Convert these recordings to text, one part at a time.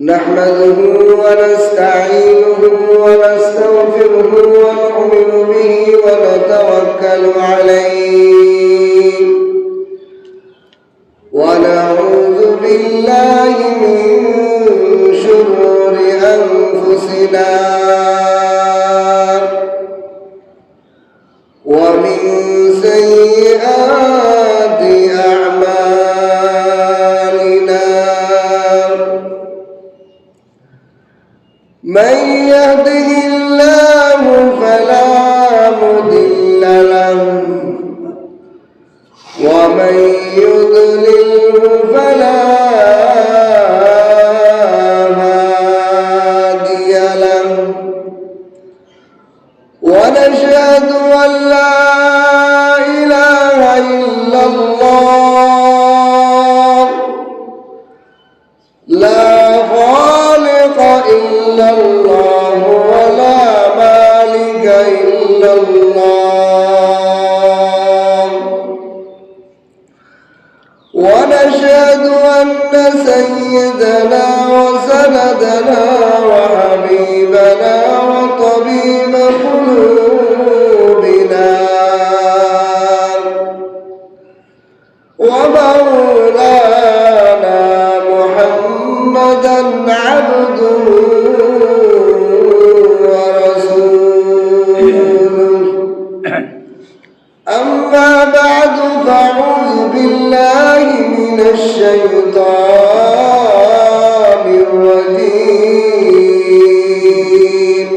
نحمده ونستعينه ونستغفره ونؤمن به ونتوكل عليه ونعوذ بالله من شرور أنفسنا ومن سيئات أعمالنا من يهده الله فلا مضل له ومن يضلل فلا هادي له ونشهد أن لا إله إلا الله لا خالق إلا الله ولا مالك إلا الله ونشهد أن سيدنا وسندنا وحبيبنا وطبيب قلوبنا ومولانا محمدا عبده ورسوله أما بعد فأعوذ بالله من الشيطان الرجيم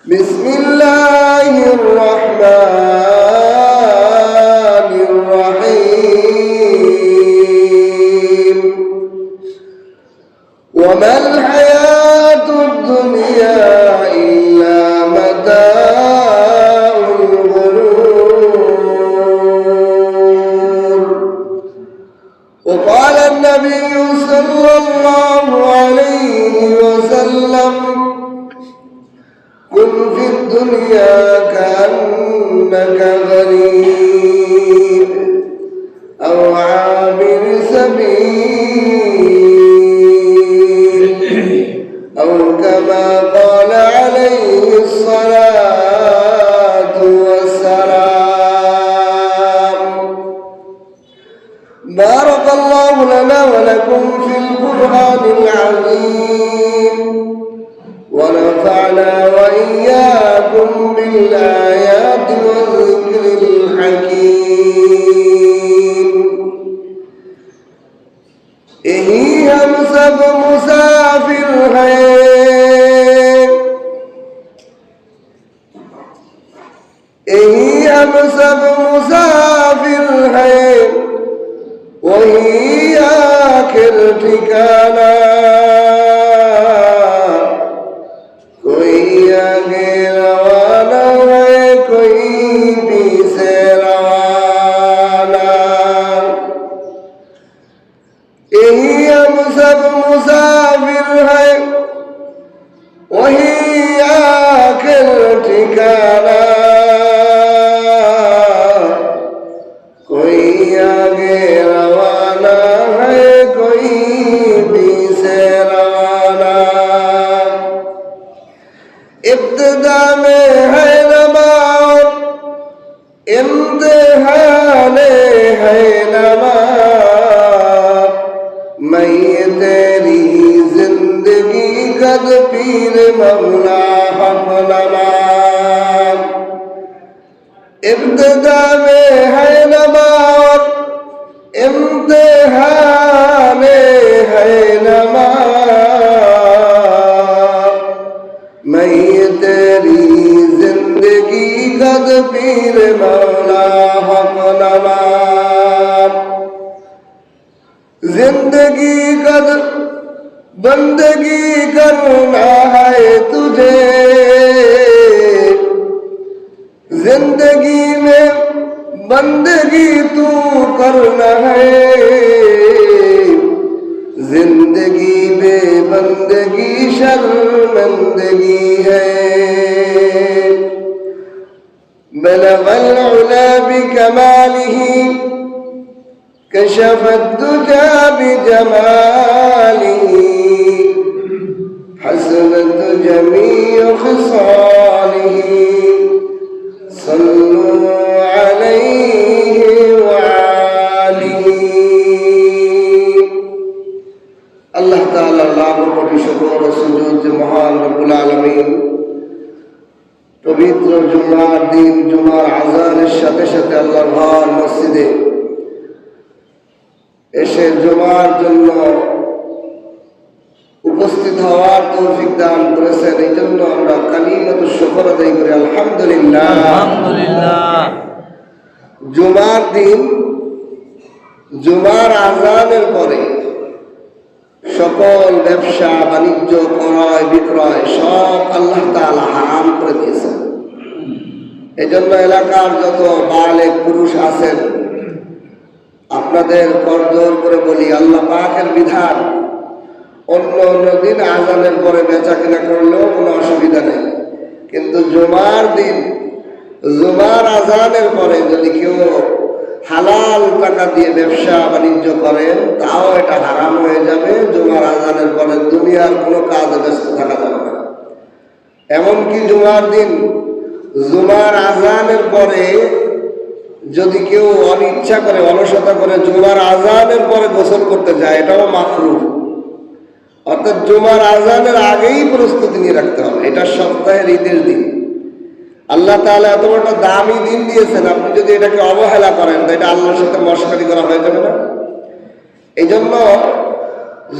بسم الله الرحمن الرحيم وما الحياة الدنيا إلا متاع الغرور وقال النبي صلى الله عليه وسلم كن في الدنيا كأنك غريب أو عابر سبيل أو كما قال عليه الصلاة والسلام بارك الله لنا ولكم في القرآن العظيم ونفعنا وإياكم بالآيات والذكر الحكيم यही हम सब मुसाफिर हैं यही हम सब मुसाफिर हैं वही आखिर ठिकाना कोई आगे रवाना है कोई पीछे रवाना यही हम सब मुसाफिर हैं वही आखिर ठिकाना कोई आगे रवाना है कोई पीछे रवाना इब्तिदा में है नमाज इम्तिहान है नमाज मैं तेरी जिंदगी कद पीर मौला हक नमाज इब्तिदा में है नमाज इम्तिहान है नमाज मैं तेरी जिंदगी कद पीर मौला हक नमाज जिंदगी कद बंदगी करना है तुझे जिंदगी में बंदगी तू करना है जिंदगी में बंदगी शर्मंदगी है बलगल उला बिकमालिही कशफ الدجى بجماله جميع خصاله صلوا عليه وآله আল্লাহ তাআলা লাখ কোটি শুকর ও সুজুদ যে মহান রব্বুল আলামিন পবিত্র জুমার দিন জুমার আযানের সাথে সাথে আল্লাহর ঘর মসজিদে এসে জুমার জন্য উপস্থিত হওয়ার তৌফিক দান করেছেন। এই জন্য আমরা কালিমাতুশ শুকর আদায় করি আলহামদুলিল্লাহ। আলহামদুলিল্লাহ। জুমার দিন জুমার আযানের পরে সকল ব্যবসা বাণিজ্য ক্রয় বিক্রয় সব আল্লাহ তাআলা হারাম করে দিয়েছেন। এই জন্য এলাকার যত বালেগ পুরুষ আছেন আপনাদের করজোর করে বলি, আল্লাহ পাকের বিধান অন্য অন্য দিন আযানের পরে বেচা কিনা করলেও কোনো অসুবিধা নেই, কিন্তু জুমার দিন জুমার আযানের পরে যদি কেউ হালাল টাকা দিয়ে ব্যবসা বাণিজ্য করেন তাও এটা হারাম হয়ে যাবে। জুমার আযানের পরে দুনিয়ার কোনো কাজে ব্যস্ত থাকা যাবে না। এমনকি জুমার দিন জুমার আযানের পরে যদি কেউ অনিচ্ছা করে অলসতা করে জুমার আযানের পরে গোসল করতে যায় এটাও মাকরুহ। অর্থাৎ জুমার আযানের আগেই প্রস্তুতি নিয়ে রাখতে হবে। এটা সপ্তাহের ঈদের দিন, আল্লাহ তাআলা এত বড় দামি দিন দিয়েছেন, আপনি যদি এটাকে অবহেলা করেন তো এটা আল্লাহর সাথে মশকরি করা হয়ে যাবে না। এই জন্য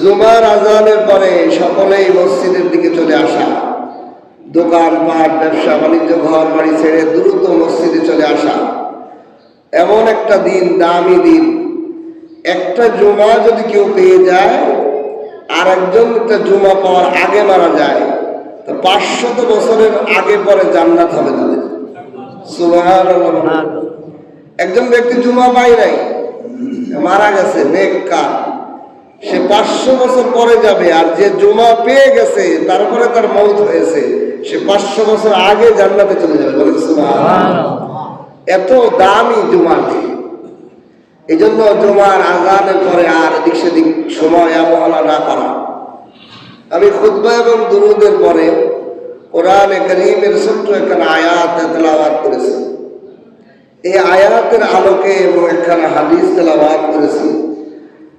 জুমার আযানের পরে সকলেই মসজিদের দিকে চলে আসা, দোকানপাট ব্যবসা বাণিজ্য ঘর বাড়ি ছেড়ে দ্রুত মসজিদে চলে আসা। এমন একটা দিন, দামি দিন, একটা জুমা যদি কেউ পেয়ে যায় আর একজন একটা জুমা পাওয়ার আগে মারা যায় তো 500 বছরের আগে পরে জান্নাত হবে তাদের। সুবহানাল্লাহ। একজন ব্যক্তি জুমা পায় নাই, মারা গেছে, নেককার, সে 500 বছর পরে যাবে। আর যে জুমা পেয়ে গেছে তারপরে তার মওত হয়েছে, সে 500 বছর আগে জান্নাতে চলে যাবে। বলেন সুবহানাল্লাহ। এত দামি জুমার দিন। এই জন্য জুমার আযানের পরে আর এদিক সেদিক সময় অবহেলা না করা। আমি খুতবা এবং দুরুদের পরে কোরআনে কারীমের ছোট্ট একখানা আয়াত তেলাওয়াত করেছি। এই আয়াতের আলোকে এবং একখানা হাদিস তেলাওয়াত করেছি।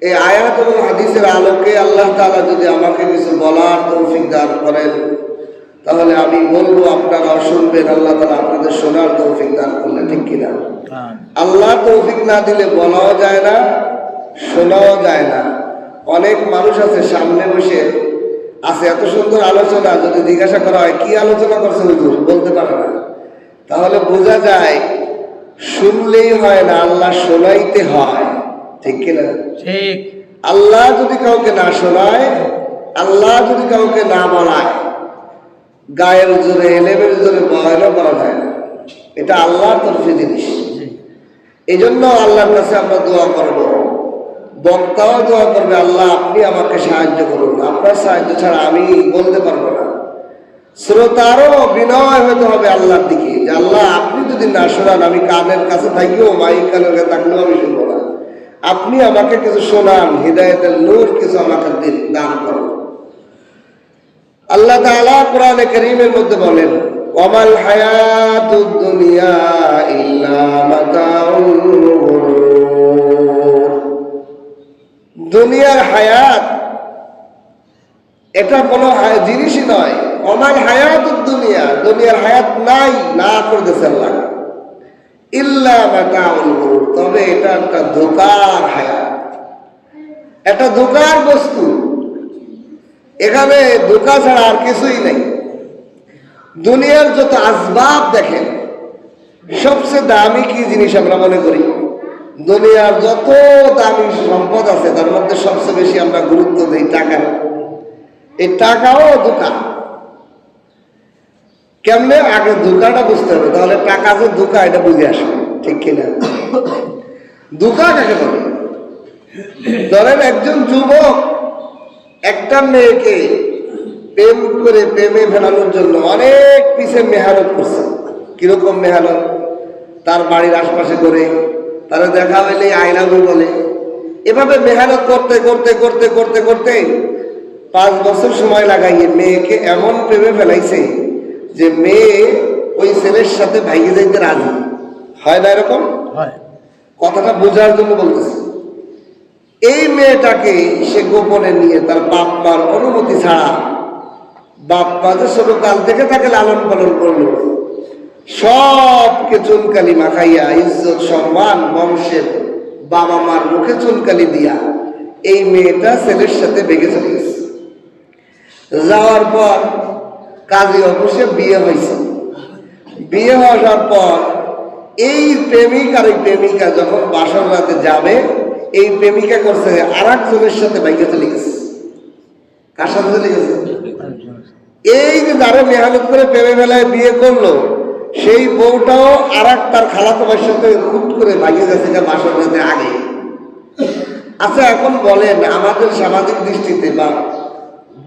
এই আয়াত এবং হাদিসের আলোকে আল্লাহ তাআলা যদি আমাকে কিছু বলার তৌফিক দান করেন তাহলে আমি বলবো, আপনারা শুনবেন, আল্লাহ তাআলা আপনাদের শোনার তৌফিক দান করলে, ঠিক কিনা? আল্লাহ তৌফিক না দিলে বলাও যায় না, শোনাও যায় না। অনেক মানুষ আছে সামনে বসে আছে, এত সুন্দর আলোচনা, যদি জিজ্ঞাসা করা হয় কি আলোচনা করছে হুজুর, বলতে পারে না। তাহলে বোঝা যায় শুনলেই হয় না, আল্লাহ শোনাইতে হয়, ঠিক কিনা? ঠিক। আল্লাহ যদি কাউকে না শোনায়, আল্লাহ যদি কাউকে না বলায়, গায়ের জোরে এলেমের জোরে বয়ানও করা যায় না। এটা আল্লাহর তরফে জিনিস। এই জন্য আল্লাহর কাছে আমরা দোয়া করব, বক্তাও দোয়া করবে, আল্লাহ আপনি আমাকে সাহায্য করুন, আপনার সাহায্য ছাড়া আমি বলতে পারবো না। শ্রোতারও বিনয় হতে হবে আল্লাহর দিকে, যে আল্লাহ আপনি যদি না শোনান, আমি কানের কাছে থাকিও মাইক কানের কাছে থাকলেও আমি শুনবো না, আপনি আমাকে কিছু শোনান, হিদায়াতের নূর কিছু আমাকে দান করুন। আল্লাহ তাআলা কোরআনে কারীমের মধ্যে বলেন, ওয়ামাল হায়াতুদ দুনিয়া ইল্লা মাতাউল গুরুর। দুনিয়ার হায়াত এটা কোনো জিনিসই নয়। ওয়ামাল হায়াতুদ দুনিয়া, দুনিয়ার হায়াত নাই, না করে দিয়েছে আল্লাহ, ইল্লা মাতাউল গুরুর, তবে এটা একটা ধোঁকার হায়াত, এটা ধোঁকার বস্তু। এখানে ধোঁকা ছাড়া আর কিছুই নেই। দুনিয়ার যত আসবাব দেখেন, সবচেয়ে দামি কি জিনিস আমরা মনে করি? দুনিয়ার যত দামি সম্পদ আছে তার মধ্যে সবচেয়ে বেশি আমরা গুরুত্ব দিই টাকা। এই টাকাও ধোঁকা। কেমনে? আগে ধোঁকাটা বুঝতে হবে, তাহলে টাকা যে ধোঁকা এটা বুঝে আসবে, ঠিক কিনা? ধোঁকা কাকে বলে? ধরেন একজন যুবক একটা মেয়েকে প্রেম করে প্রেমে ফেলানোর জন্য অনেক পিছে মেহনত করছে। কিরকম মেহনত? তার বাড়ির আশপাশে করে, তারা দেখা হইলে আই লাভ ইউ বলে, এভাবে মেহনত করতে করতে করতে করতে করতে 5 বছর সময় লাগাইয়ে মেয়েকে এমন প্রেমে ফেলাইছে যে মেয়ে ওই ছেলের সাথে ভাইগে যাইতে রাজি হয় না। এরকম কথাটা বোঝার জন্য বলতেছে। এই মেয়েটাকে সে গোপনে নিয়ে তার বাপ মার অনুমতি ছাড়া, বাপ মা যে ছোটকাল থেকে তাকে লালন পালন করলো, সবকে চুনকালি মাখাইয়া ইজ্জত সম্মান বংশের বাবা মার মুখে চুনকালি দিয়া এই মেয়েটা ছেলের সাথে বেগে চলে গেছে। যাওয়ার পর কাজী অফিসে বিয়ে হয়েছে। বিয়ে হওয়ার পর এই প্রেমিক আর এই প্রেমিকা যখন বাসর রাতে যাবে, এই প্রেমিকা করছে আর একজনের সাথে বাইকে চলে গেছে। কার সাথে চলে গেছে? এই যে যারা মেহনত করে প্রেমে বেলায় বিয়ে করলো, সেই বউটাও আর এক তার খালাতো ভাইয়ের সাথে হুট করে বাইকে গেছে বাসর রাতে আগে। আচ্ছা, এখন বলেন আমাদের সামাজিক দৃষ্টিতে বা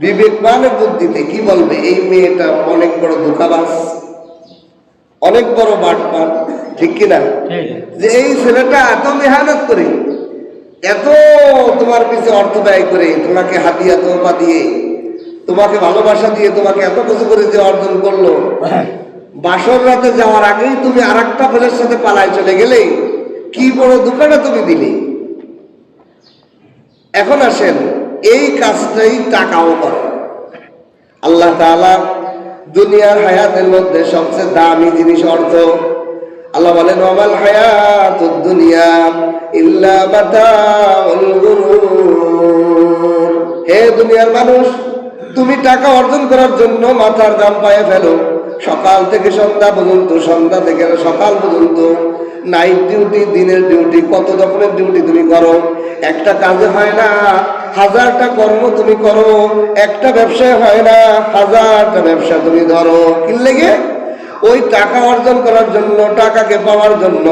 বিবেকবানের বুদ্ধিতে কি বলবে? এই মেয়েটা অনেক বড় ধোঁকাবাজ, অনেক বড় বাটপার, ঠিক কিনা? যে এই ছেলেটা এত মেহনত করে, এত তোমার পিছনে অর্থ ব্যয় করে, তোমাকে হাতিয়া তোপা দিয়ে, তোমাকে ভালোবাসা দিয়ে, তোমাকে এত কিছু করে যে অর্জন করলো, বাসর রাতে যাওয়ার আগেই তুমি আর একটা ছেলের সাথে পালায় চলে গেলে, কি বড় ধোঁকাটা তুমি দিলে। এখন আসেন, এই কাজটাই টাকাও করে। আল্লাহ তাআলা দুনিয়ার হায়াতের মধ্যে সবচেয়ে দামি জিনিস অর্থ। আল্লাহ বলেন, ওয়ামাল হায়াতুদ দুনিয়া ইল্লা মাতাউল গুরুর। হে দুনিয়ার মানুষ, তুমি টাকা অর্জন করার জন্য মাথার দাম পায়ে ফেলো, সকাল থেকে সন্ধ্যা পর্যন্ত, সন্ধ্যা থেকে সকাল পর্যন্ত নাইট ডিউটি, দিনের ডিউটি, কত রকমের ডিউটি তুমি করো। একটা কাজে হয় না, 1000টা কর্ম তুমি করো। একটা ব্যবসায় হয় না, 1000টা ব্যবসা তুমি ধরো। কি লেগে? ওই টাকা অর্জন করার জন্য, টাকাকে পাওয়ার জন্য।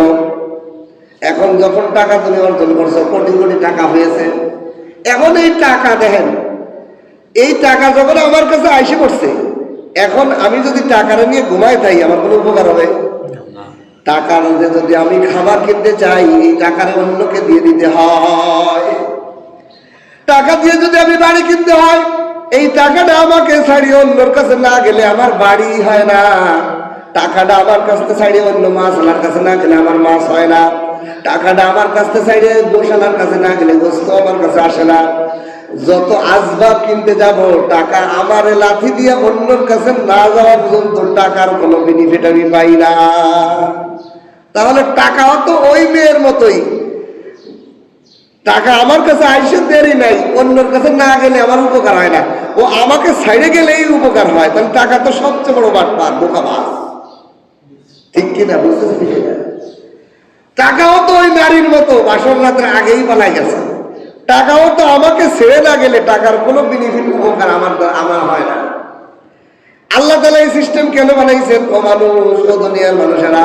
এখন যখন টাকা তুমি অর্জন করছো, কোটি কোটি টাকা হয়েছে, এখন এই টাকা দেখেন, এই টাকা যখন আমার কাছে আইসে পড়ছে, এখন আমি যদি টাকাটা নিয়ে ঘুমাই থাই, আমার কোনো উপকার হবে? টাকার যদি আমি খাবার কিনতে চাই, এই টাকার অন্যকে দিয়ে দিতে হয়। টাকা দিয়ে যদি আমি বাড়ি কিনতে হয়, এই টাকাটা আমাকে ছাড়িয়ে অন্যর কাছে না গেলে আমার বাড়ি হয় না। টাকাটা আমার কাছে ছাড়িয়ে অন্য মাছওয়ালার কাছে না গেলে আমার মাছ হয় না। টাকাটা আমার কাছে ছাড়িয়ে গোশালার কাছে না গেলে গোশত আমার কাছে আসে না। যত আসবাব কিনতে যাব, টাকা আমার লাথি দিয়ে অন্যর কাছে না যাওয়া পর্যন্ত টাকার কোনো বেনিফিট আমি পাই না। তাহলে টাকাও তো ওই মেয়ের মতোই, টাকা আমার কাছে আইসে দেরি নাই, অন্যর কাছে না গেলে আমার উপকার হয় না, ও আমাকে ছাইড়ে গেলেই উপকার হয়। তাহলে টাকা তো সবচেয়ে বড় বাটপার, বোকাবাজ, ঠিক কিনা? বুঝতেছি? টাকাও তো ওই নারীর মতো, বাসর রাতের আগেই পালাই গেছে। টাকাও তো আমাকে ছেড়ে না গেলে টাকার কোনো বেনিফিট, উপকার আমার হয় না। আল্লাহ তাআলা এই সিস্টেম কেন বানাইছেন? ও মানুষ, ও দুনিয়ার মানুষেরা,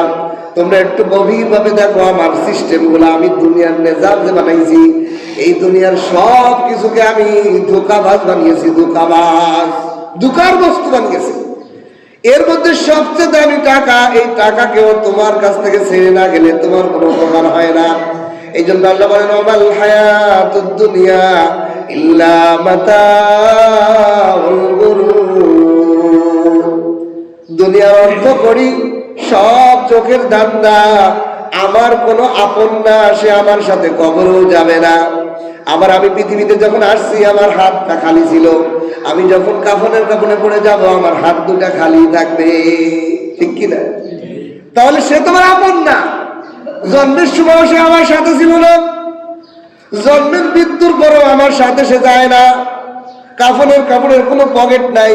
তোমরা একটু গভীর ভাবে দেখো আমার সিস্টেম গুলো। আমি দুনিয়ার নিজাম যে বানাইছি, এই দুনিয়ার সব কিছুকে আমি ধোঁকাবাজ বানিয়েছি, ধোঁকাবাজ, ধোঁকার বস্তু বানিয়েছি। এর মধ্যে সবচেয়ে দামি টাকা। এই টাকাকেও তোমার কাছ থেকে ছেড়ে না গেলে তোমার কোনো উপকার হয় না। এই জন্য আল্লাহ বলেন, ওয়ামাল হায়াতুদ দুনিয়া ইল্লা মাতাউল গুরুর। দুনিয়ার অর্থ করি সব চোখের ধান্দা, আমার কোনো আপন না, সে আমার সাথে কবরেও যাবে না। আমি পৃথিবীতে যখন আসছি, আমার হাতটা খালি ছিল। আমি যখন কাফনে পড়ে যাব, আমার হাত দুটা খালি থাকবে, ঠিক কিনা? তাহলে সে তোমার আপন না। জন্মের সময় সে আমার সাথে ছিল না, জন্মের মৃত্যুর পরও আমার সাথে সে যায় না। কাপড়ের কোনো পকেট নাই,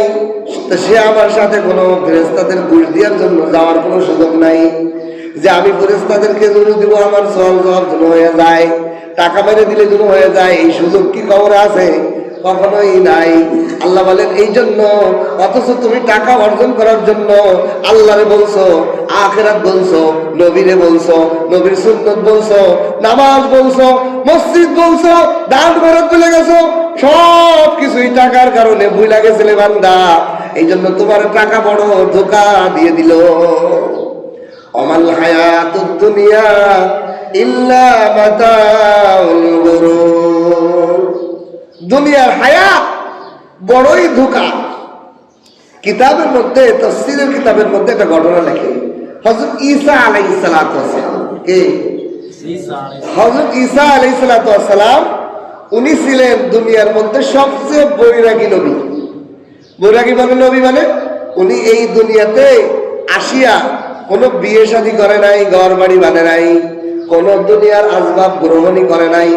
সে আমার সাথে কোনো ফেরেশতাদের ঘুষ দেওয়ার জন্য যাওয়ার কোনো সুযোগ নাই যে আমি ফেরেশতাদেরকে জরুরি দিব, আমার সওয়াল জবাব যেন হয়ে যায়, টাকা মেরে দিলে যেন হয়ে যায়। এই সুযোগ কি কবরে আছে? কখনোই নাই। আল্লাহ বলেন, এই জন্য অথচ তুমি টাকা অর্জন করার জন্য আল্লাহরে বলছো, আখিরাত বলছো, নবীরে বলছো, নবীর সুন্নাত বলছো, নামাজ বলছো, মসজিদ বলছো, দান খরচ ভুলে গেছো। সব কিছুই টাকার কারণে ভুলে গেছিলে বান্দা। এই জন্য তোমার টাকা বড় ধোঁকা দিয়ে দিল। ওয়ামাল হায়াতুদ দুনিয়া ইল্লা মাতাউল গুরুর। দুনিয়ার হায়াত বড়ই ধোঁকা। কিতাবের মধ্যে, তাফসীরের কিতাবের মধ্যে একটা ঘটনা লেখে, হযরত ঈসা আলাইহিস সালাতু ওয়াস সালাম, কে হযরত ঈসা আলাইহিস সালাতু ওয়াস সালাম, উনি ছিলেন দুনিয়ার মধ্যে সবচেয়ে বৈরাগী নবী। বৈরাগী মানে নবী মানে উনি এই দুনিয়াতে আসিয়া কোনো বিয়ে শাদী করে নাই, ঘর বাড়ি বানে নাই, কোন দুনিয়ার আসবাব গ্রহণই করে নাই,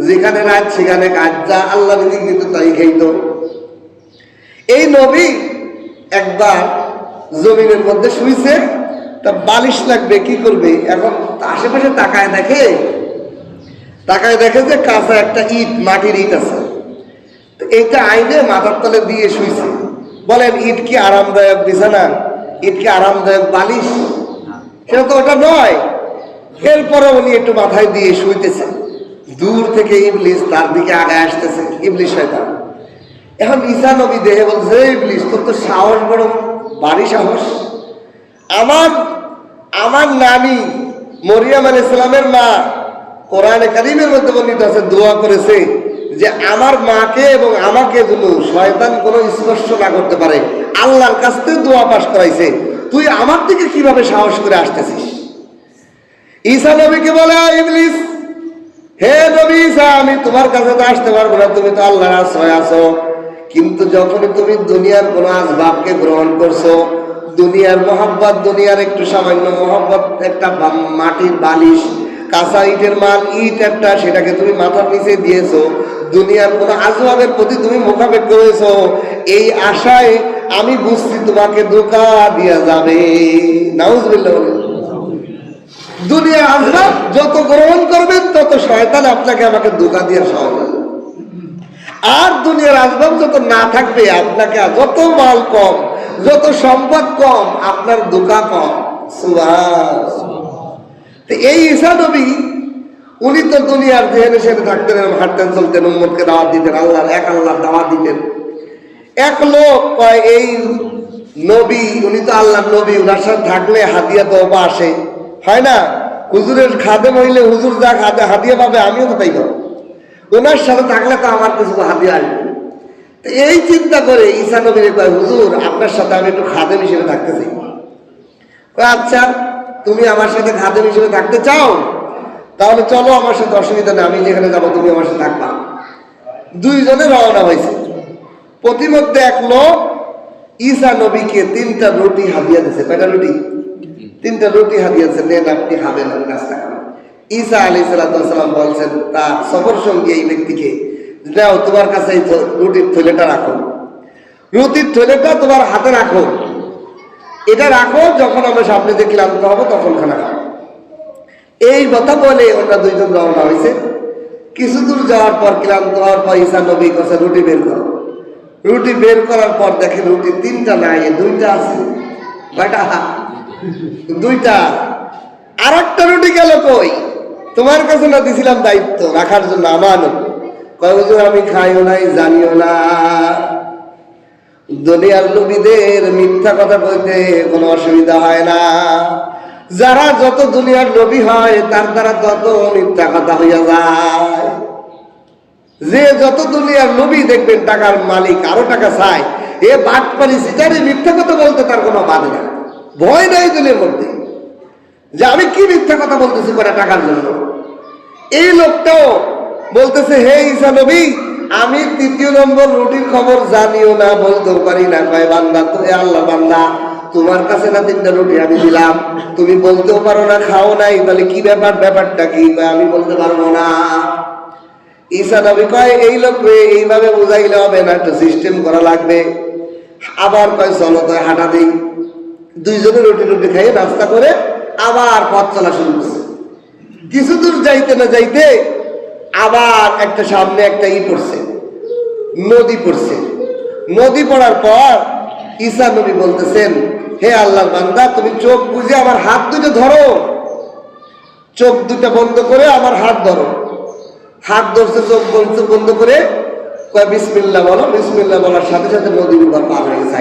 যেখানে রাত সেখানে কাজ, যা আল্লাহ রিজিক দিত তাই খাইত। এই নবী একবার জমিনের মধ্যে শুইছে, তা বালিশ লাগবে, কি করবে, এখন আশেপাশে তাকায় দেখে যে কাঁচা একটা ইট, মাটির ইট আছে, এইটা আইনে মাথার তলে দিয়ে শুইছে। বলেন ইট কি আরামদায়ক বিছানা? ইট কি আরামদায়ক বালিশ? সেটা তো ওটা নয়। এরপরে উনি একটু মাথায় দিয়ে শুইতেছে, দূর থেকে ইবলিস তার দিকে আগায় আসতেছে, ইবলিস শয়তান। এখন ঈসা নবী দেহে বলছে, ইবলিস তোর তো সাহস বড়, ভারী সাহস। আমার নানি মরিয়ম আলাইহিস সালামের মা কোরআনে কারীমের মধ্যে বর্ণিত আছে, দোয়া করেছে যে আমার মাকে এবং আমাকে যেন শয়তান কোনো স্পর্শ না করতে পারে। আল্লাহর কাছ থেকে দোয়া পাশ করাইছে, তুই আমার দিকে কিভাবে সাহস করে আসতেছিস? ঈসা নবীকে বলে, ইবলিস, হে নবী ঈসা, আমি তোমার কাছে তো আসতে পারবো না, তুমি তো আল্লাহর আশ্রয় আছো। কিন্তু যখনই তুমি দুনিয়ার কোন আসবাবকে গ্রহণ করছো, দুনিয়ার মহব্বত, দুনিয়ার একটু সামান্য মহব্বত, একটা মাটির বালিশ, কাঁচা ইটের মান ইট একটা, সেটাকে তুমি মাথার নিচে দিয়েছো, দুনিয়ার কোন আসবাবের প্রতি তুমি মোকাবেক করেছো, এই আশায় আমি বুঝছি তোমাকে ধোঁকা দিয়া যাবে। নাউজুবিল্লাহ। দুনিয়ার আসবাব যত গ্রহণ করবেন তত শয়তান আপনাকে আমাকে ধোঁকা দিয়ে সহজ, আর দুনিয়ার আসবাব যত না থাকবে, আপনাকে যত মাল কম, যত সম্পদ কম, আপনার ধোঁকা কম। সুবহানাল্লাহ। এই ঈসা নবী উনি তো দুনিয়ার যেখানে সেখানে থাকতেন, হাঁটতেন চলতেন, উম্মতকে দাওয়াত দিতেন, এক আল্লাহর দাওয়াত দিতেন। এক লোক কয়, এই নবী, উনি তো আল্লাহর নবী, উনার সাথে থাকলে হাদিয়া তওবা আসে, হয় না? হুজুরের খাদেম হইলে হুজুর যা হাদিয়া পাবে আমিও তো তাই পাবো, ওনার সাথে থাকলে তো আমার কিছু হাদিয়া আসবে। তো এই চিন্তা করে ঈসা নবী কয়, হুজুর আপনার সাথে আমি একটু খাদেম হিসেবে থাকতে চাই। আচ্ছা, তুমি আমার সাথে খাদেম হিসেবে থাকতে চাও, তাহলে চলো আমার সাথে, অসুবিধা নেই, আমি যেখানে যাবো তুমি আমার সাথে থাকবা। দুইজনে রওনা হয়েছে। প্রতিমধ্যে এক লোক ঈসা নবীকে 3টা রুটি হাদিয়া দিয়েছে। কয়টা রুটি? 3টা রুটি হাদিয়া দিয়েছে, নেন আপনি খাবেন, আমি নাস্তা খাবেন। ঈসা আলাইহিস সালাম বলছেন তার সফর সঙ্গী এই ব্যক্তিকে, যাও তোমার কাছে এই রুটির থলেটা রাখো, রুটির থলেটা তোমার হাতে রাখো, এটা রাখো, যখন আমরা সামনে দিয়ে ক্লান্ত হবো তখন খানা খাবো। এই কথা বলে ওরা দুইজন রওনা হয়েছে। কিছু দূর যাওয়ার পর, ক্লান্ত হওয়ার পর ঈসা নবী কাছে রুটি বের করো। রুটি বের করার পর দেখে রুটি 3টা নাই, 2টা আছে। কয়টা? 2টা। আর একটা রুটি গেল কই? তোমার কাছে না দিছিলাম দায়িত্ব রাখার জন্য, আমানত। কয় হুজুর আমি খাইও নাই, জানিও না। দুনিয়ার নবীদের মিথ্যা কথা বলতে কোনো অসুবিধা হয় না, যারা যত দুনিয়ার নবী হয় তার দ্বারা তত মিথ্যা কথা হইয়া যায়। যে যত দুনিয়ার নবী দেখবেন টাকার মালিক, আরো টাকা চায়, এ বাটপারি সিটারি মিথ্যা কথা বলতে তার কোনো বাধা নেই, ভয় নাই দুনিয়ার মধ্যে যে আমি কি মিথ্যা কথা বলতেছি করে টাকার জন্য। এই লোকটাও বলতেছে, হে ঈসা নবী, আমি 3য় নম্বর রুটির খবর জানিও না, বলতেও পারি না। কয় বান্দা, তো এ আল্লাহ বান্দা, তোমার কাছে না 3টা রুটি আমি দিলাম, তুমি বলতেও পারো না, খাও নাই, তাহলে কি ব্যাপারটা কি? আমি বলতে পারবো না। ঈসা নবী কয়, এই লোক এইভাবে বুঝাইলে হবে না, একটা সিস্টেম করা লাগবে। আবার কয় চলো তো হাঁটা দিই। দুইজনে রুটি খাইয়ে নাস্তা করে আবার পথ চলা শুরু করছে। কিছু দূর যাইতে না যাইতে আবার একটা সামনে একটা পড়ছে, নদী পড়ছে। নদী পড়ার পর ঈসা নবী বলতেছেন, হে আল্লাহর বান্দা, তুমি চোখ বুঝে আমার হাত 2টা ধরো, চোখ 2টা বন্ধ করে আমার হাত ধরো। হাত ধরছে, চোখ বন্ধ করে কয় বিসমিল্লাহ বলো। বিসমিল্লাহ বলার সাথে সাথে নদীর উপর পার হয়ে গেছে।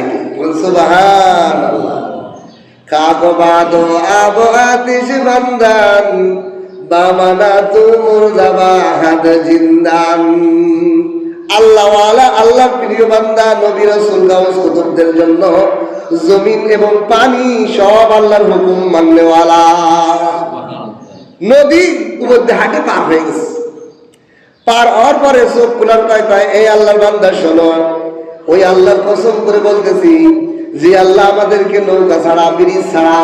সুবহানাল্লাহ। কাগবাদো আবো আতিশ বান্দান বামানা তুমুর জাবাহাদ জিন্দান। আল্লাহওয়ালা আল্লাহর প্রিয় বান্দা নবী রাসূল গাউস কুতুবদের জন্য জমিন এবং পানি সব আল্লাহর হুকুম মাননেওয়ালা। নদী উপর হাটে পার হয়ে গেছে, পার হওয়ার পরে চোখ খোলার কয় এই আল্লাহর বান্দা শোনো, ওই আল্লাহর কসম করে বলতেছি যে আল্লাহ আমাদেরকে নৌকা ছাড়া ব্রিজ ছাড়া,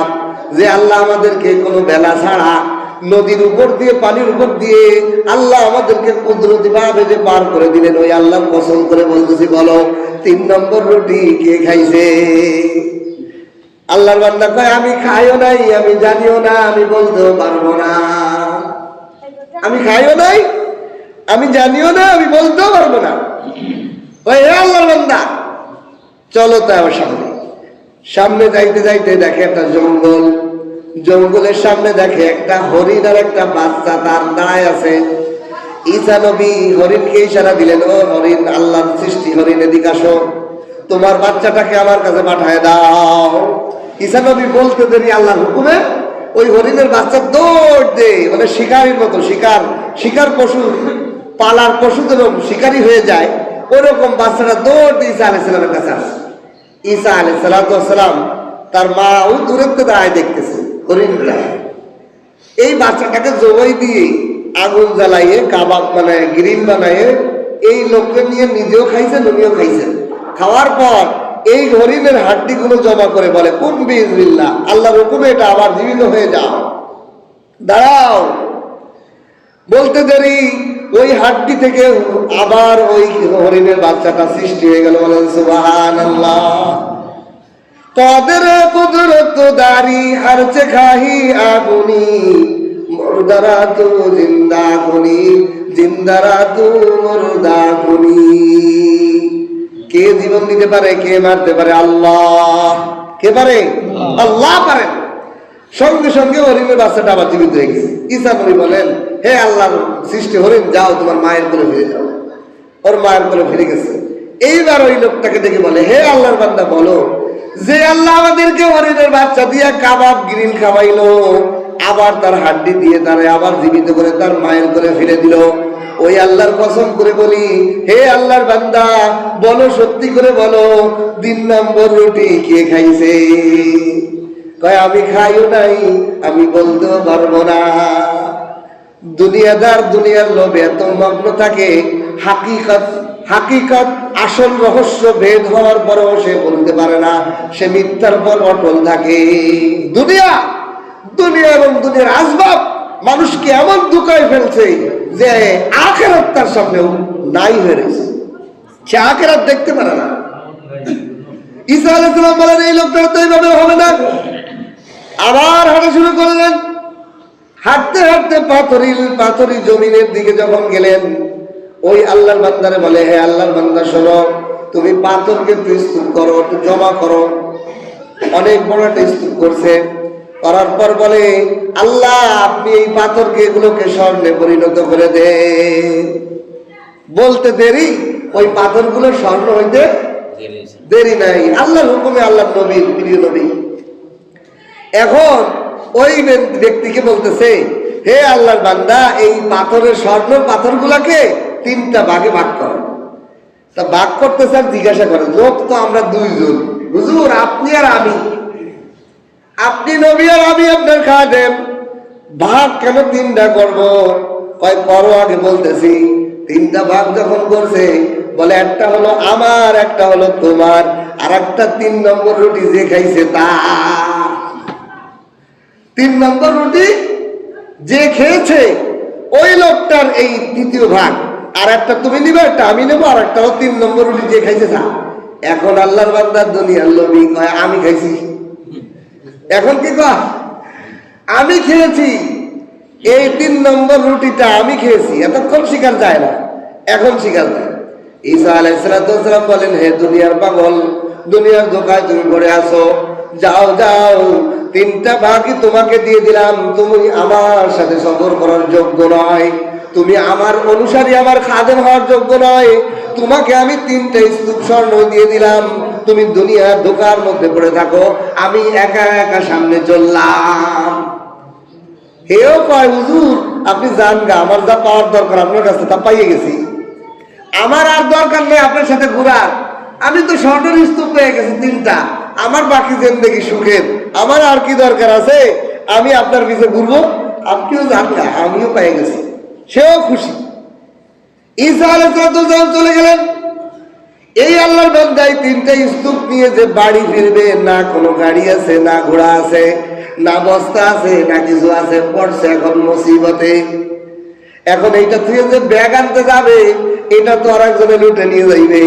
যে আল্লাহ আমাদেরকে কোনো বেলা ছাড়া নদীর উপর দিয়ে পানির উপর দিয়ে আল্লাহ আমাদেরকে কুদরতি ভাবে যে পার করে দিলেন, ওই আল্লাহর কসম করে বলতেছি বলো 3 নম্বর রুটি কে খাইছে? আল্লাহর বান্দা কয় আমি খাইও নাই, আমি জানিও না, আমি বলতেও পারবো না। আমি খাইও নাই, আমি জানিও না, আমি বলতেও পারবো না। ওই আল্লাহর বান্দা চলো তাই আমার সামনে। সামনে যাইতে যাইতে দেখে একটা জঙ্গল, জঙ্গলের সামনে দেখে একটা হরিণ আর একটা বাচ্চা তার দাঁড়ায় আছে। ঈসা নবী হরিণকে ইশারা দিলেন, ও হরিণ, আল্লাহর সৃষ্টি হরিণ, এদিকে আসো, তোমার বাচ্চাটাকে আমার কাছে পাঠায় দাও। ঈসা নবী বলতে দেরি আল্লাহর হুকুমে ওই হরিণের বাচ্চা দৌড় দে, মানে শিকারীর মতো, শিকার পশু, পালার পশু যেরকম শিকারী হয়ে যায় ওরকম বাচ্চাটা দৌড় দিয়ে ঈসা আলাইহিস সালামের কাছে আসে। ঈসা আলাইহিস সালাম তার মা ওই দূরের থেকে দাঁড়ায় দেখতেছে হরিণটা। এই বাচ্চাটাকে জবাই দিয়ে আগুন জ্বালাইয়ে কাবাব বানায়, গ্রিল বানায় এই লোককে নিয়ে নিজেও খাইছেন, উনিও খাইছেন। খাওয়ার পর এই হরিণের হাড্ডি গুলো জমা করে বলে কুন বিইজনিল্লাহ, আল্লাহর হুকুমে এটা আবার জীবিত হয়ে যাও, দাঁড়াও। বলতে দেরি ওই হাড্ডি থেকে আবার ওই হরিণের বাচ্চাটা সৃষ্টি হয়ে গেল। বলেন সুবহানাল্লাহ। কাদের কুদরত দারি হরচে খাহি আগুনি, মুর্দারা তু জিন্দা গুনি, জিন্দারা তু মুর্দা গুনি। কে জীবন দিতে পারে, কে মারতে পারে? আল্লাহ। কে পারে? আল্লাহ পারেন। সঙ্গে সঙ্গে হরিণের বাচ্চাটা আবার জীবিত হয়ে গেছে। ঈসা নবী বলেন, হে আল্লাহর সৃষ্টি হরিণ, যাও তোমার মায়ের কোলে ফিরে যাও। ওর মায়ের কোলে ফিরে গেছে। এইবার ওই লোকটাকে দেখে বলে, হে আল্লাহর বান্দা বলো, যে আল্লাহ আমাদেরকে হরিণের বাচ্চা দিয়ে কাবাব গ্রিল খাওয়াইলো, আবার তার হাড্ডি দিয়ে তারা আবার জীবিত করে তার মায়ের কোলে ফিরে দিল, ওই আল্লাহর কসম করে বলি, হে আল্লাহর বান্দা বলো, সত্যি করে বলো 3 নম্বর রুটি কে খাইছে? কয় আমি খাইও নাই, আমি বলতেও পারবো না। দুনিয়াদার দুনিয়ার লোভে এত মগ্ন থাকে, হাকিকত আসল রহস্য ভেদ হওয়ার পরেও সে বলতে পারে না, সে মিথ্যার পর অটল থাকে। দুনিয়া এবং দুনিয়ার আসবাব মানুষকে এমন ধোঁকায় ফেলছে যে আখিরাত তার সামনে নাই হয়ে গেছে, সে আখিরাত দেখতে পারে না। ঈসা আলাইহিস সালাম বলেন, এই লোকটার তো এইভাবে হবে না। আবার হাঁটা শুরু করলেন। হাঁটতে হাঁটতে পাথরি জমিনের দিকে যখন গেলেন, ওই আল্লাহর বান্দারে বলে, হে আল্লাহর বান্দা শোনো, তুমি পাথরকে একটু স্তূপ করো, একটু জমা করো। অনেক বড় একটা স্তূপ করছে। করার পর বলে, আল্লাহ আপনি এই পাথরকে এগুলোকে স্বর্ণে পরিণত করে দেন। বলতে দেরি ওই পাথরগুলো স্বর্ণ হইতে দেরি নাই, আল্লাহর হুকুমে, আল্লাহর নবীর প্রিয় নবী। এখন ওই ব্যক্তিকে বলতেছে, হে আল্লাহর বান্দা, এই পাথরের স্বর্ণ পাথরগুলাকে 3টা ভাগে ভাগ করো। তা ভাগ করতে স্যার জিজ্ঞাসা করে, লোক তো আমরা 2 জন, হুজুর আপনি আর আমি, আপনি নবী আর আমি আপনার খাদেম, ভাগ কেন 3টা করবো? কয় করো, আগে বলতেছি। 3টা ভাগ যখন করছে, বলে একটা হলো আমার, একটা হলো তোমার, আর একটা 3 নম্বর রুটি যে খাইছে তা। 3 নম্বর রুটি যে খেয়েছে ওই লোকটার এই 3য় ভাগ, আর একটা তুমি নিবে, একটা আমি নেবো, আর একটা 3 নম্বর রুটি যে খাইছে তা। এখন আল্লাহর বান্দার দুনিয়ার লোভী কয় আমি খাইছি। এখন কি কয়? আমি খেয়েছি, এই 3 নম্বর রুটিটা আমি খেয়েছি। এতক্ষণ স্বীকার যায় না, এখন স্বীকার যায়। ঈসা আলাইহিস সালাম বলেন, হে দুনিয়ার পাগল, দুনিয়ার ধোঁকায় তুমি পড়ে আসো, যাও যাও, 3টা ভাগই তোমাকে দিয়ে দিলাম। তুমি আমার সাথে সফর করার যোগ্য নয়, তুমি আমার অনুসারী, আমার খাদেম হওয়ার যোগ্য নয়। তোমাকে আমি 3টা স্তূপ স্বর্ণ দিয়ে দিলাম, তুমি দুনিয়ার ধোঁকার মধ্যে পড়ে থাকো, আমি একা একা সামনে চললাম। হেও কয়, হুজুর আপনি যান গা, আমার যা পাওয়ার দরকার আপনার কাছে তা পাইয়ে গেছি। আমার আর দরকার নেই আপনার সাথে ঘোরার, আমি তো স্বর্ণের স্তূপ পেয়ে গেছি 3টা, আমার বাকি জিন্দেগি সুখের, আমার আর কি দরকার আছে আমি আপনার পিছে ঘুরবো? আপনিও জান না, আমিও পেয়ে গেছি। সেও খুশি। ঈসা আলাইহিস সালাম চলে গেলেন। এই আল্লাহর বান্দাই 3টা স্তূপ নিয়ে যে বাড়ি ফিরবে, না কোনো গাড়ি আছে, না ঘোড়া আছে, না বস্তা আছে, না কিছু আছে, পড়ছে এখন মুসিবতে। এখন এইটা তুই যে ব্যাগ আনতে যাবে, এটা তো আর একজনে লুটে নিয়ে যাইবে,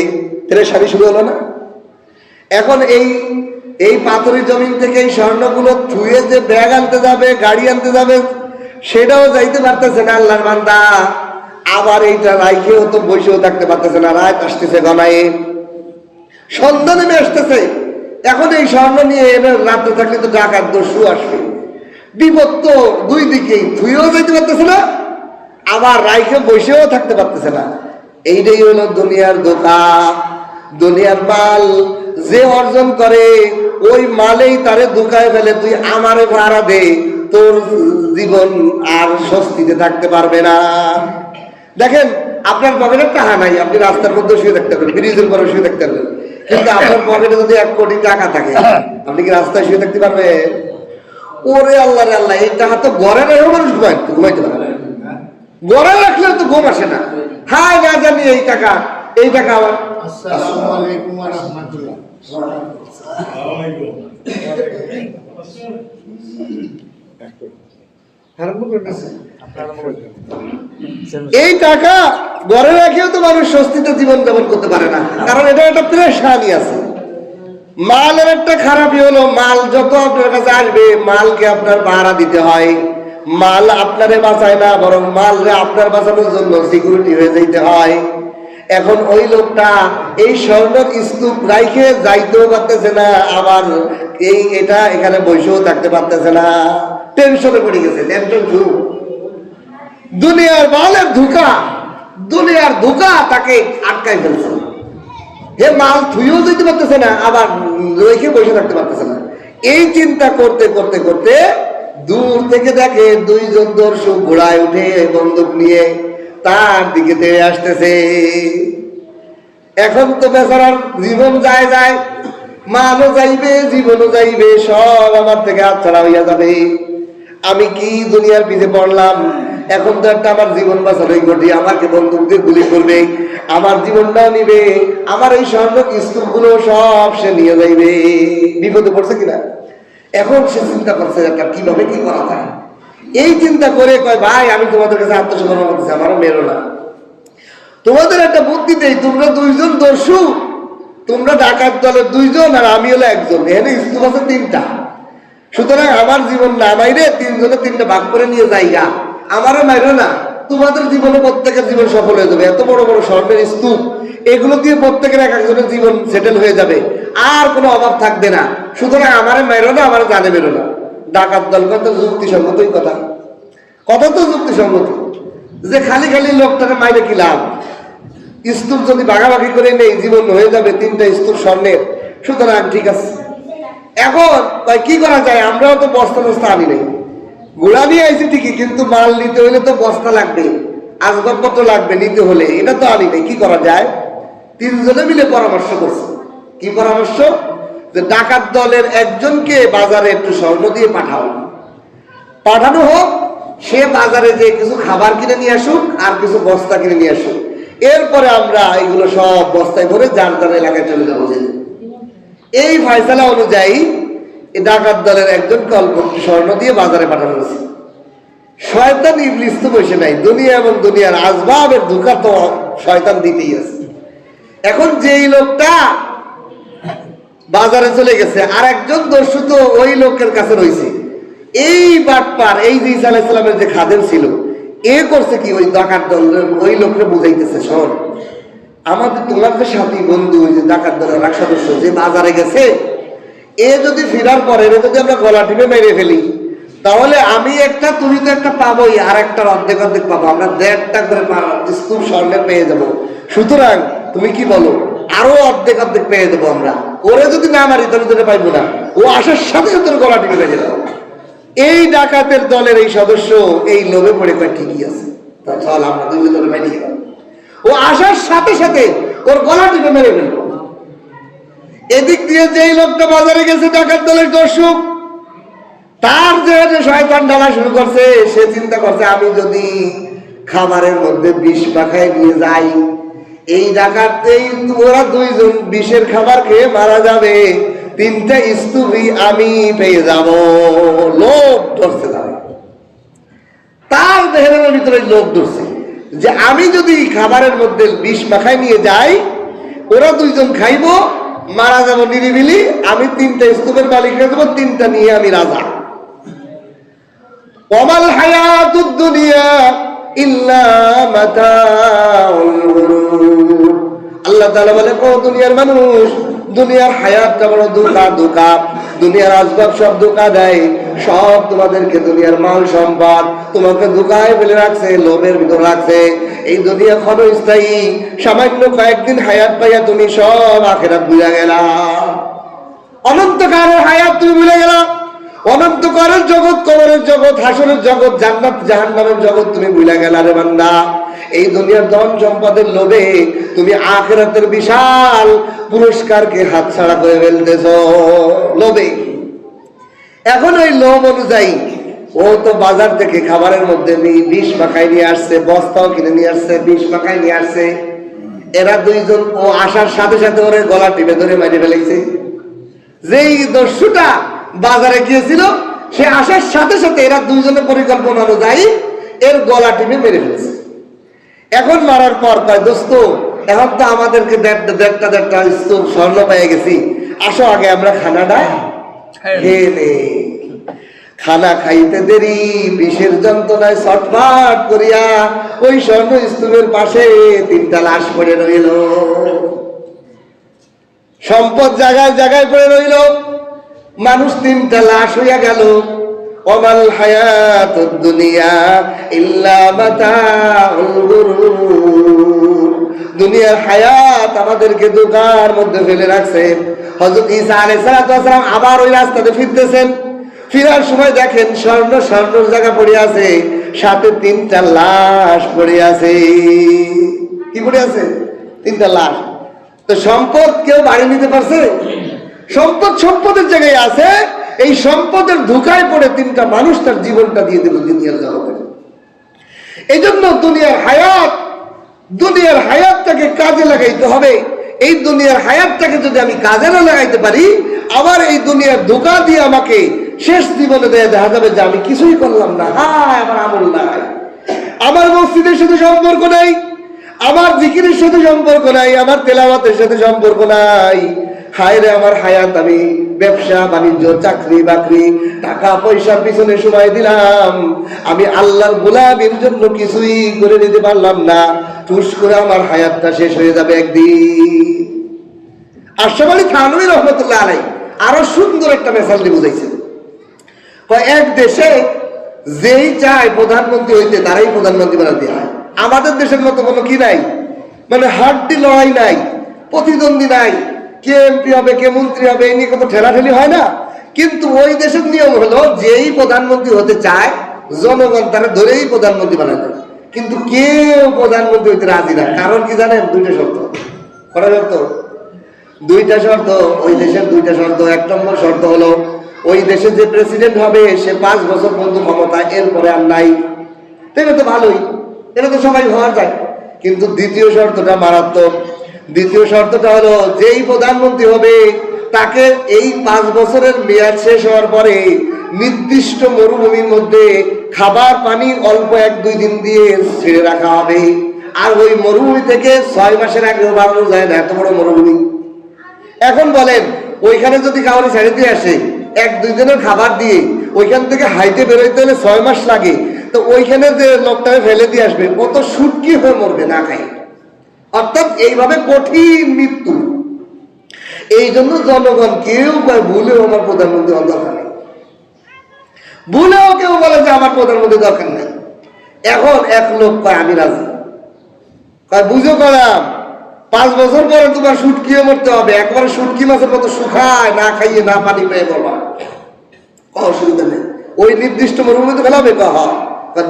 পেরেশানি শুরু হলো না? এখন এই পাথরের জমিন থেকে এই স্বর্ণগুলো থুয়ে যে ব্যাগ আনতে যাবে, গাড়ি আনতে যাবে, সেটাও যাইতে পারতেছে না আল্লাহর বান্দা। আবার এইটা রাইখেও তো বসেও থাকতে পারতেছে না, রাত আসতেছে গনায়ে, সন্ধ্যা নেমে আসতেছে। এখন এই স্বর্ণ নিয়ে এনে রাত্রে থাকলে তো ডাকাত দস্যু আসবে, বিপদ তো দুই দিকেই, থুয়েও যাইতে পারতেছে না, আবার রাইখে বসেও থাকতে পারতেছে না। এইটাই হলো দুনিয়ার ধোঁকা। দুনিয়ার মাল যে অর্জন করে, ওই মালেই তারে ধোঁকায় ফেলে। তুই আমারে ভাড়া দে, তোর জীবন আর স্বস্তিতে থাকতে পারবে না। দেখেন, আপনার পকেটে টাকা নাই, আপনি রাস্তার মধ্যে শুয়ে থাকতে পারবেন, ব্রিজের পরে শুয়ে থাকতে পারবেন, কিন্তু আপনার পকেটে যদি 1 কোটি টাকা থাকে, আপনি কি রাস্তায় শুয়ে থাকতে পারবেন? ওরে আল্লাহ রে আল্লাহ, এই টাকা তো ঘরে রেখেও মানুষ ঘুমাইতে পারে না, ঘরে রাখলেও তো ঘুম আসে না। হায় না জানি এই টাকা আমার। আসসালামু আলাইকুম ওয়া রাহমাতুল্লাহ। এই টাকা ঘরে রেখেও তো মানুষ স্বস্তিতে জীবন যাপন করতে পারে না, কারণ এটা একটা প্রেশানি আছে। মালের একটা খারাপই হলো, মাল যত আপনার কাছে আসবে, মালকে আপনার ভাড়া দিতে হয়। মাল আপনারে বাঁচায় না, বরং মালরে আপনার বাঁচানোর জন্য সিকিউরিটি হয়ে যাইতে হয়। এখন ওই লোকটা এই স্বর্ণের স্তূপ রাইখে যাইতেও পারতেছে না, আবার এটা এখানে বসেও থাকতে পারতেছে না, টেনশনে পড়ে গেছে। টেনশন শুরু। দুনিয়ার মালের ধোঁকা, দুনিয়ার ধোঁকা তাকে আটকাই ফেলছে। হে মাল থুইও যেতে পারতেছে না, আবার রেখে বসে থাকতে পারতেছে না। এই চিন্তা করতে করতে করতে দূর থেকে দেখে 2 জন দর্শক ঘোড়ায় উঠে বন্দুক নিয়ে তার দিকে তেড়ে আসতেছে। এখন তো বেচারার জীবন যায়, মালও যাইবে, জীবনও যাইবে, সব আমার থেকে হাতছাড়া হইয়া যাবে। আমি কি দুনিয়ার পিছে পড়লাম? এখন তো একটা আমার জীবন বাঁচানোই ঘটি, আমাকে বন্দুক দিয়ে গুলি করবে, আমার জীবনটাও নিবে, আমার এই স্বর্ণ স্তূপগুলো সব সে নিয়ে যাইবে। বিপদে পড়ছে কিনা? এখন সে চিন্তা করছে একটা কিভাবে কি করা যায়। এই চিন্তা করে কয়, ভাই আমি তোমাদের কাছে আত্মসমর্পণ করতেছি, আমারও মেরো না। তোমাদের একটা বুদ্ধি দেই, তোমরা 2 জন দস্যু, তোমরা ডাকাত দলের 2 জন আর আমি হলো 1 জন, এখানে স্তূপ আছে 3টা। সুতরাং আমার জীবন না মাইরে 3 জনে 3টা ভাগ করে নিয়ে যাইগা, আমারও মাইরো না। তোমাদের জীবনে প্রত্যেকের জীবন সফল হয়ে যাবে। এত বড় বড় স্বর্ণের স্তূপ, এগুলো দিয়ে প্রত্যেকের 1-1 জনের জীবন সেটেল হয়ে যাবে, আর কোনো অভাব থাকবে না। সুতরাং আমারে মাইরো না, আমার জানে বেরো না। ডাকাত দল কত যুক্তিসঙ্গতই কথা, কত তো যুক্তিসঙ্গত, যে খালি খালি লোকটাকে মাইরে কি লাভ? স্তূপ যদি ভাগাভাগি করে নেই, জীবন হয়ে যাবে 3টা স্তূপ স্বর্ণের। সুতরাং ঠিক আছে। এখন কি করা যায়? আমরাও তো বস্তা আনি নাই, ঘোড়া নিয়ে আইছি ঠিকই, কিন্তু মাল নিতে হলে তো বস্তা লাগবে, আসবাবপত্র লাগবে নিতে হলে, এটা তো আনি নাই। কি করা যায়? 3 জনে মিলে পরামর্শ করছে। কি পরামর্শ? যে ডাকাত দলের 1 জনকে বাজারে একটু স্বর্ণ দিয়ে পাঠানো হোক, সে বাজারে যে কিছু খাবার কিনে নিয়ে আসুক আর কিছু বস্তা কিনে নিয়ে আসুক, এরপরে আমরা এগুলো সব বস্তায় ভরে যার যার এলাকায় চলে যাবো। এই ফয়সালা অনুযায়ী ডাকাত দলের 1 জনকে অল্প স্বর্ণ দিয়ে বাজারে পাঠানো হয়েছে। শয়তান ইবলিস তো বসে নাই, দুনিয়া এবং দুনিয়ার আসবাবের ধোঁকা তো শয়তান দিতেই আছে। এখন যেই লোকটা বাজারে চলে গেছে, আর 1 জন দস্যু তো ওই লোকের কাছে রয়েছে। এই বাটপার, এই যে ঈসা আলাইহিস সালামের যে খাদেম ছিল, এ করছে কি, ওই ডাকাত দলের ওই লোককে বুঝাইতেছে, শোন, আমাদের তোমার যে সাথী বন্ধু, ওই যে ডাকাত দলের 1 সদস্য যে বাজারে গেছে, এ যদি ফেরার পরে যদি আমরা গলা টিপে মেরে ফেলি, তাহলে আমি একটা, তুমি তো একটা পাবোই, আর একটা অর্ধেক পাবো, আমরা 1.5টা করে স্তূপ স্বর্ণের পেয়ে যাবো। সুতরাং তুমি কি বলো, আরো অর্ধেক পেয়ে দেবো আমরা। ওরে যদি না মারি তাহলে তোকে পাইবো না, ও আসার সাথে তোর গলা টিপে মেরে যাবো। এই ডাকাতের দলের এই সদস্য এই লোভে পড়ে কয়, ঠিকই আছে, তা চল আমরা 2 জনে মেরে গেলাম। ও আসার সাথে সাথে ওর গলা টিপে মেরে ফেলল। এদিক দিয়ে যেই লোকটা বাজারে গেছে ডাকাত দলের দর্শক, তার যে শয়তান ঢালা শুরু করছে, সে চিন্তা করছে আমি যদি খাবারের মধ্যে বিষ মাখায় নিয়ে যাই, এই ডাকাত ওরা দুইজন বিষের খাবার খেয়ে মারা যাবে, 3টা স্তূপই আমি পেয়ে যাব। লোভ ধরছে তার দেহের ভিতরে লোভ ধরছে যে আমি যদি খাবারের মধ্যে বিষ মাখায় নিয়ে যাই, ওরা দুইজন খাইব, মারা যাব নিরিবিলি, আমি 3টা স্তূপের মালিক হয়ে যাবো, 3টা নিয়ে আমি রাজা। ওয়ামাল হায়াতুদ দুনিয়া ইল্লা মাতাউল গুরুর। আল্লাহ তাআলা বলে, ও দুনিয়ার মানুষ, দুনিয়ার হায়াতটা বড় ধোঁকা। দুনিয়ার আসবাব সব ধোঁকা দেয়, সব তোমাদেরকে দুনিয়ার মাল সম্পদ তোমাকে ধোঁকায় ফেলে রাখছে, লোভের ভিতর রাখছে। এই দুনিয়া ক্ষণস্থায়ী, সামান্য কয়েকদিন হায়াত পাইয়া তুমি সব আখিরাত ভুলে গেলা। অনন্তকালের হায়াত তুমি ভুলে গেলা। অনন্তকালের জগৎ, কবরের জগৎ, হাসরের জগৎ, জান্নাত জাহান্নামের জগৎ তুমি ভুলে গেলা রে বান্দা। এই দুনিয়ার ধন সম্পদের লোভে তুমি আখিরাতের বিশাল পুরস্কারকে হাতছাড়া করে ফেলতেছো লোভে। এখন ওই লোভ অনুযায়ী ও তো বাজার থেকে খাবারের মধ্যে বিষ মাখায় নিয়ে আসছে, বস্তাও কিনে নিয়ে আসছে, বিষ মাখায় নিয়ে আসছে। এরা দুইজন ও আসার সাথে সাথে ওরে গলা টিপে ধরে মারি ফেলেছে। যেই দস্যুটা বাজারে গিয়েছিল, সে আসার সাথে সাথে এরা দুইজনের পরিকল্পনা অনুযায়ী এর গলা টিপে মেরে ফেলেছে। এখন মারার পর কয়, দোস্ত এখন তো আমাদেরকে দেড়টা স্বর্ণ পেয়ে গেছি, আসো আগে আমরা খানাটা খেয়ে নেই। খানা খাইতে দেরি, বিষের যন্ত্রণায় ছটফট করিয়া ওই স্বর্ণ স্তূপের পাশে 3টা লাশ পড়ে রইল। সম্পদ জায়গায় জায়গায় পড়ে রইল, মানুষ 3টা লাশ হইয়া গেল। ওয়ামাল হায়াতুদ দুনিয়া ইল্লা মাতাউল গুরুর। দুনিয়ার হায়াত আমাদেরকে ধোঁকার মধ্যে ফেলে রাখছে। হযরত ঈসা আলাইহিস সালাম আবার ওই রাস্তাতে ফিরতেছেন, ফিরার সময় দেখেন স্বর্ণর জায়গা পড়ে আছে, সাথে 3টা লাশ পড়ে আছে। কি পড়ে আছে? 3টা লাশ। তো সম্পদ কেউ বাড়ি নিতে পারছে? সম্পদের জায়গায় আছে, এই সম্পদের ধোঁকায় পড়ে 3টা মানুষ তার জীবনটা দিয়ে দিল দুনিয়ার জগতে। এই জন্য দুনিয়ার হায়াতটাকে কাজে লাগাইতে হবে। এই দুনিয়ার হায়াতটাকে যদি আমি কাজে না লাগাইতে পারি, আবার এই দুনিয়ার ধোঁকা দিয়ে আমাকে শেষ জীবনে দেখা যাবে যে আমি কিছুই করলাম না, আমার আমল নাই, আমার মসজিদের সাথে সম্পর্ক নাই, আমার জিকিরের সাথে সম্পর্ক নাই, আমার তেলাওয়াতের সাথে সম্পর্ক নাই। হায় রে আমার হায়াত, আমি ব্যবসা বাণিজ্য, চাকরি বাকরি, টাকা পয়সার পিছনে সময় দিলাম, আমি আল্লাহর গোলামীর জন্য কিছুই করে নিতে পারলাম না। টুস করে আমার হায়াতটা শেষ হয়ে যাবে একদিন। আশরাফ আলী থানভী রহমতুল্লাহ আলাইহি আরো সুন্দর একটা মেসাল দিয়ে বুঝাইছেন। এক দেশে যেই চায় প্রধানমন্ত্রী হইতে, তারাই প্রধানমন্ত্রী বানাতে হয়। আমাদের দেশের মতো কোনো কি নাই, মানে হাড্ডি লড়াই নাই, প্রতিদ্বন্দ্বী নাই, কে এমপি হবে, কে মন্ত্রী হবে, এই নিয়ে কত ঠেলাঠেলি হয় না। কিন্তু ওই দেশের নিয়ম হলো, যেই প্রধানমন্ত্রী হতে চায় জনগণ তারা ধরেই প্রধানমন্ত্রী বানাতে, কিন্তু কেউ প্রধানমন্ত্রী হইতে রাজি না। কারণ কি জানেন? 2টা শর্ত। কটা শর্ত? 2টা শর্ত। ওই দেশের 2টা শর্ত। 1 নম্বর শর্ত হলো, ওই দেশে যে প্রেসিডেন্ট হবে সে 5 বছর পর্যন্ত ক্ষমতা, এরপরে আর নাই। এটা তো ভালোই, এটা তো সবাই হওয়া যায়। কিন্তু দ্বিতীয় শর্তটা মারাত্মক। দ্বিতীয় শর্তটা হলো, যেই প্রধানমন্ত্রী হবে তাকে এই 5 বছরের মেয়াদ শেষ হওয়ার পরে নির্দিষ্ট মরুভূমির মধ্যে খাবার পানি অল্প 1-2 দিন দিয়ে ছেড়ে রাখা হবে। আর ওই মরুভূমি থেকে 6 মাসের আগেও বাড়ানো যায় না, এত বড় মরুভূমি। এখন বলেন, ওইখানে যদি কাউকে ছেড়ে দিয়ে আসে 1-2 দিনের খাবার দিয়ে, ওইখান থেকে হাইটে বেরোইতে হলে 6 মাস লাগে, তো ওইখানে যে লোকটাকে ফেলে দিয়ে আসবে, কত শুটকি হয়ে মরবে না খাই। অর্থাৎ এইভাবে কঠিন মৃত্যু। এই জন্য জনগণ কেউ ভুলেও আমার প্রধানমন্ত্রী হওয়ার দরকার নেই, ভুলেও কেউ বলে যে আমার প্রধানমন্ত্রী দরকার নেই। এখন এক লোক কয় আমি রাজি, কয় বুঝো করাম 5 বছর পরে তোমার শুটকিও মরতে হবে, একবারে শুটকি মাছের মতো শুকায়, না খাইয়ে না পানি পেয়ে বলবা, অসুবিধা নেই। ওই নির্দিষ্ট মরুভূমিতে ফেলাবে,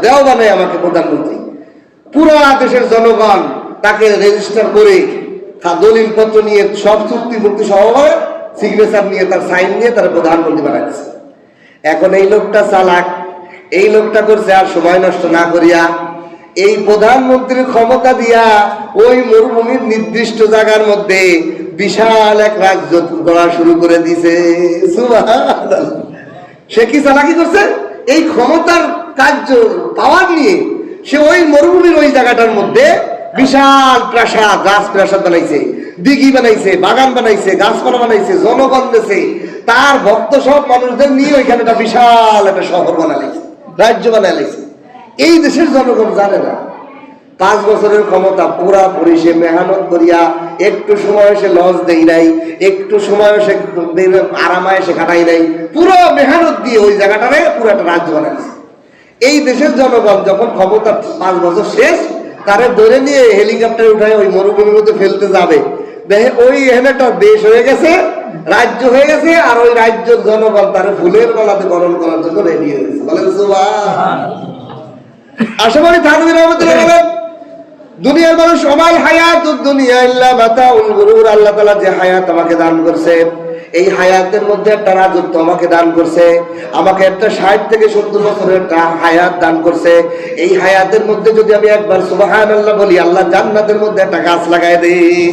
দেওয়া বানায় আমাকে প্রধানমন্ত্রী। পুরা দেশের জনগণ তাকে রেজিস্টার করে দলিল পত্র নিয়ে সব চুক্তি মুক্তি সহ সিগনেচার নিয়ে তার সাইন নিয়ে তারা প্রধানমন্ত্রী বানাচ্ছে। এখন এই লোকটা চালাক, এই লোকটা করছে আর সময় নষ্ট না করিয়া এই প্রধানমন্ত্রীর ক্ষমতা দিয়া ওই মরুভূমির নির্দিষ্ট জায়গার মধ্যে বিশাল এক রাজ্য গড়া শুরু করে দিছে। সুবহানাল্লাহ। সে কি চালাকি করছে? এই ক্ষমতার কার্য পাওয়ার নিয়ে সে ওই মরুভূমির ওই জায়গাটার মধ্যে বিশাল প্রাসাদ, রাজপ্রাসাদ বানাইছে, দিঘি বানাইছে, বাগান বানাইছে, গাছপালা বানাইছে, জনগণ দিয়েছে, তার ভক্ত সব মানুষদের নিয়ে ওইখানে একটা বিশাল একটা শহর বানাইছে, রাজ্য বানাইছে। এই দেশের জনগণ জানে না 5 বছরের ক্ষমতা পুরাপুরি সে মেহনত করিয়া একটু সময় সে লস দেই নাই, একটু সময় সে আরামায় সে কাটাই নাই, পুরো মেহনত দিয়ে ওই জায়গাটারে পুরো একটা রাজ্য বানাইছে। এই দেশের জনগণ যখন ক্ষমতা 5 বছর শেষ, তারে ধরে নিয়ে হেলিকপ্টারে উঠায় ওই মরুভূমির মধ্যে ফেলতে যাবে, দেখে ওই এখানে একটা দেশ হয়ে গেছে, রাজ্য হয়ে গেছে, আর ওই রাজ্যের জনগণ তারে ফুলের মালাতে বরণ করার জন্য রেডি হয়ে গেছে। বলেন সুবহানাল্লাহ। আশা করি থাকবে রহমতুল্লাহ বলেন, দুনিয়ার মানুষ আমাল হায়াতুদ দুনিয়া ইল্লা মাতাউল গুরুর। আল্লাহ তাআলা যে হায়াত আমাকে দান করছে, এই হায়াতের মধ্যে একটা রাজত্ব আমাকে দান করছে, আমাকে একটা 60 থেকে 70 বছরের একটা হায়াত দান করছে। এই হায়াতের মধ্যে যদি আমি একবার সুবহানাল্লাহ বলি, আল্লাহ জান্নাতের মধ্যে একটা গাছ লাগায় দেয়।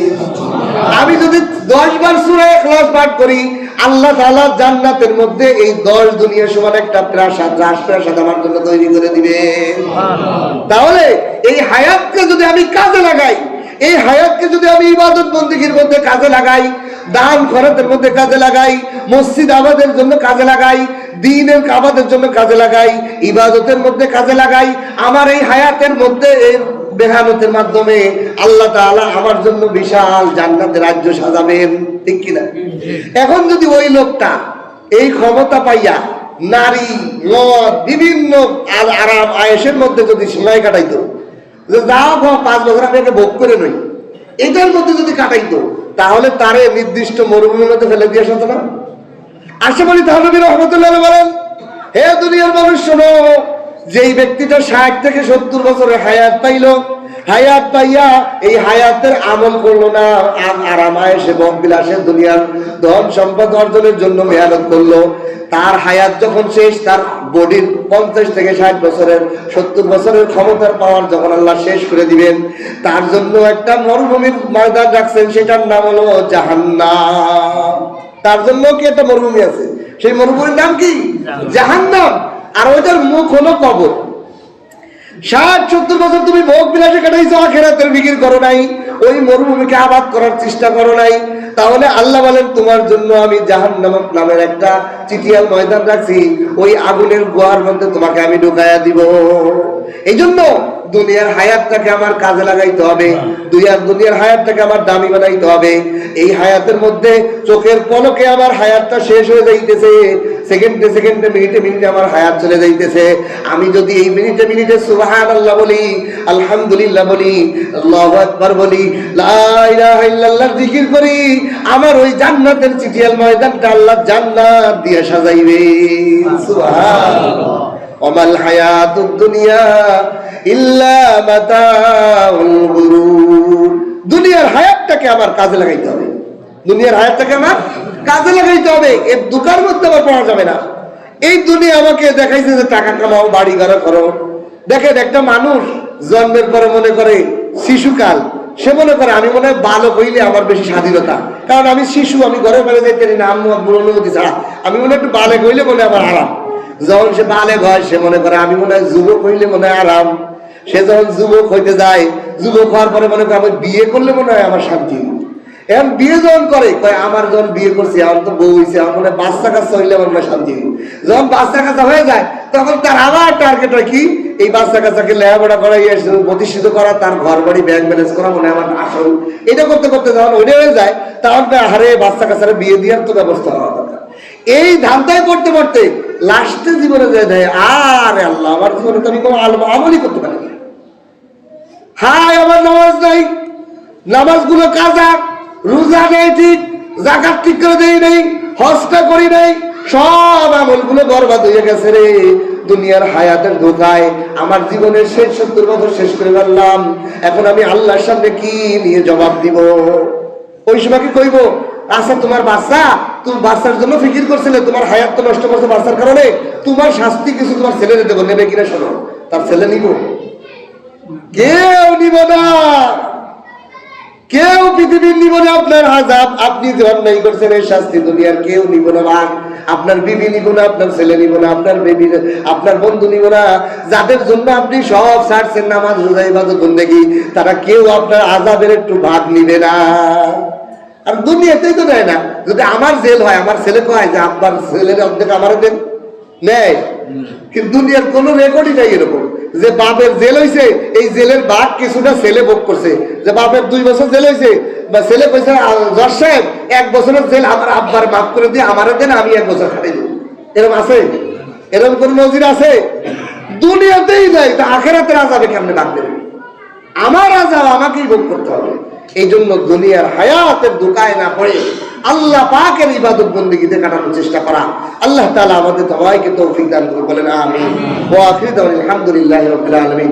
আমি যদি 10 বার সূরা ইখলাস পাঠ করি, আল্লাহ তাআলা জান্নাতের মধ্যে এই 10 দুনিয়া সমান একটা প্রাসাদ, রাজপ্রাসাদ আমার জন্য তৈরি করে দিবে। তাহলে এই হায়াতকে যদি আমি কাজে লাগাই, এই হায়াতকে যদি আমি ইবাদত বন্দেগীর মধ্যে কাজে লাগাই, দান খরচের মধ্যে কাজে লাগাই, মসজিদ আবাদের জন্য কাজে লাগাই, দ্বীনের কাবাদের জন্য কাজে লাগাই, ইবাদতের মধ্যে কাজে লাগাই, আমার এই হায়াতের মধ্যে এই মেহনতের মাধ্যমে আল্লাহ তাআলা আমার জন্য বিশাল জান্নাতের রাজ্য সাজাবেন, ঠিক কিনা? এখন যদি ওই লোকটা এই ক্ষমতা পাইয়া নারী, মদ, বিভিন্ন আরাম আয়েশের মধ্যে যদি সময় কাটাইতো, যে যাও 5 বছর আমি একে ভোগ করে নই, এটার মধ্যে যদি কাটাইতো, তাহলে তারে নির্দিষ্ট মরুভূমির মধ্যে ফেলে দিয়ে আসতো না? আশা করি তাহলে রহমতুল্লাহ বলেন, হে দুনিয়ার মানুষ শোনো, যেই ব্যক্তিটা 60 থেকে 70 বছরের হায়াত পাইল, হায়াত পাইয়া এই হায়াতের আমল করলো না, আরামায় সে ভোগ বিলাসের দুনিয়ার ধন সম্পদ অর্জনের জন্য মেহনত করলো, তার হায়াত যখন শেষ, তার বডির 50 থেকে 60 বছরের 70 বছরের ক্ষমতার পাওয়ার যখন আল্লাহ শেষ করে দিবেন, তার জন্য একটা মরুভূমির ময়দান রাখছেন, সেটার নাম হলো জাহান্নাম। তার জন্য কি একটা মরুভূমি আছে, সেই মরুভূমির নাম কি? জাহান্নাম। আর ওইটার মুখ হলো কবর। 60-70 বছর তুমি ভোগ বিলাসে কাটাইছো, আখিরাতের ফিকির করো নাই, ওই মরুভূমিকে আবাদ করার চেষ্টা করো নাই, তাহলে আল্লাহ বলেন তোমার জন্য আমি জাহান্নাম নামের একটা চিটিয়াল ময়দান রাখছি, ওই আগুনের গুহার মধ্যে তোমাকে আমি ঢুকাইয়া দিব। এই জন্য দুনিয়ার হায়াতটাকে আমার কাজে লাগাইতে হবে, দুনিয়ার হায়াতটাকে আমার দামি বানাইতে হবে। এই হায়াতের মধ্যে চোখের পলকে আমার হায়াতটা শেষ হয়ে যাইতেছে, সেকেন্ডে সেকেন্ডে, মিনিটে মিনিটে আমার হায়াত চলে যাইতেছে। আমি যদি এই মিনিটে মিনিটে সুবহানাল্লাহ বলি, আলহামদুলিল্লাহ বলি, আল্লাহু আকবার বলি, লা ইলাহা ইল্লাল্লাহ জিকির করি, আমার ওই জান্নাতের চিটিয়াল ময়দানটা আল্লাহ জান্নাত দিয়ে সাজাইবে। সুবহানাল্লাহ। ওমাল হায়াতুদ দুনিয়া ইল্লা মাতাউল গুরুর। দুনিয়ার হায়াতটাকে আমার কাজে লাগাইতে হবে, দুনিয়ার হায়াতটাকে আমার কাজে লাগাইতে হবে। এর দোকান মধ্যে আমার পড়া যাবে না। এই দুনিয়া আমাকে দেখাইছে যে টাকা কামাও, বাড়ি ঘর করো। দেখেন একটা মানুষ জন্মের পরে মনে করে শিশুকাল, সে মনে করে আমি মনে হয় বালক হইলে আমার বেশি স্বাধীনতা, কারণ আমি শিশু, আমি ঘরে বাইরে যাইতে পারি না, আম্মু আব্বুর অনুমতি ছাড়া। আমি মনে হয় একটু বালক হইলে মনে হয় আমার আরাম। যখন সে বালেক হয়, সে মনে করে আমি মনে হয় যুবক হইলে মনে হয় আরাম। সে যখন যুবক হইতে যায়, যুবক হওয়ার পরে মনে করে আমি বিয়ে করলে মনে হয় আমার শান্তি। এখন বিয়ে যখন করে, আমার যখন বিয়ে করছি, আমার তো বউ হয়েছে, আমার মনে হয় বাচ্চা কাচ্চা হইলে আমার মনে হয় শান্তি। যখন বাচ্চা কাচ্চা হয়ে যায়, তখন তার আবার টার্গেট হয় কি, এই বাচ্চা কাচ্চাকে লেখাপড়া করা, প্রতিষ্ঠিত করা, তার ঘর বাড়ি ব্যাংক ব্যালেন্স করা, মনে হয় আমার আসল। এটা করতে করতে যখন ওইটা হয়ে যায়, তখন হারে বাচ্চা কাচ্চারা বিয়ে দেওয়ার তো ব্যবস্থা হওয়া দরকার। এই ধান্দায় পড়তে পড়তে লাস্টে জীবনে যায় দেয়, আরে আল্লাহ, আমার জীবনে তো আমি কোনো আমলই করতে পারি না। হায়, আমার নামাজ নাই, নামাজগুলো কাজা, রোজা নেই ঠিক, যাকাত ঠিক করে দেই নাই, হজটা করি নাই, সব আমলগুলো বরবাদ হয়ে গেছে রে। দুনিয়ার হায়াতের ধোকায় আমার জীবনের শেষ 70 বছর শেষ করে ফেললাম, এখন আমি আল্লাহর সামনে কি নিয়ে জবাব দিব? ওই সময় কি কইব, আচ্ছা তোমার বাচ্চা, তুমি বাচ্চার জন্য ফিকির করছিলে, তোমার হায়াত তো নষ্ট করছে বাচ্চার কারণে, তোমার শাস্তি কিছু তোমার ছেলে দেবো, নেবে কিনা শোনো? তার ছেলে নিব? কেউ নিব না, কেউ পৃথিবীর নিব না। আপনার আযাব, আপনি যে অন্যায় করছেন এই শাস্তি দুনিয়ার কেউ নিব না। ভাগ আপনার বিবি নিব না, আপনার ছেলে নিব না, আপনার বেবি, আপনার বন্ধু নিব না। যাদের জন্য আপনি সব ছাড়ছেন, নামাজ রোজা ইবাদত বন্দেগী, তারা কেউ আপনার আযাবের একটু ভাগ নিবে না। আর দুনিয়াতেই তো দেয় না। যদি আমার জেল হয়, আমার ছেলে কয় যে আব্বার ছেলের অর্ধেক আমারে দেন, নেয়। কিন্তু দুনিয়ার কোনো রেকর্ডই নাই এরকম যে বাপের জেল হয়েছে, এই জেলের ভাগ কিছুটা ছেলে ভোগ করছে। যে বাপের 2 বছর জেল হয়েছে, বা ছেলে কইছে জজ সাহেব 1 বছরের জেল আমার আব্বার মাফ করে দিয়ে আমারে দেন, আমি 1 বছর খাটাই দেব। এরকম আছে? এরকম কোন নজির আছে? দুনিয়াতেই নাই, তা আখেরাতের আযাবে কেমনে ভাগ দেবে? আমার আযাব আমাকেই ভোগ করতে হবে। এই জন্য দুনিয়ার হায়াতের ধোঁকায় না পড়ে আল্লাহ পাকের ইবাদত বন্দেগীতে কাটানোর চেষ্টা করা। আল্লাহ তাআলা আমাদের সবাইকে তৌফিক দান করুন, বলেন আমিন। ওয়া আখিরু দাওয়ানা আলহামদুলিল্লাহি রাব্বিল আলামিন।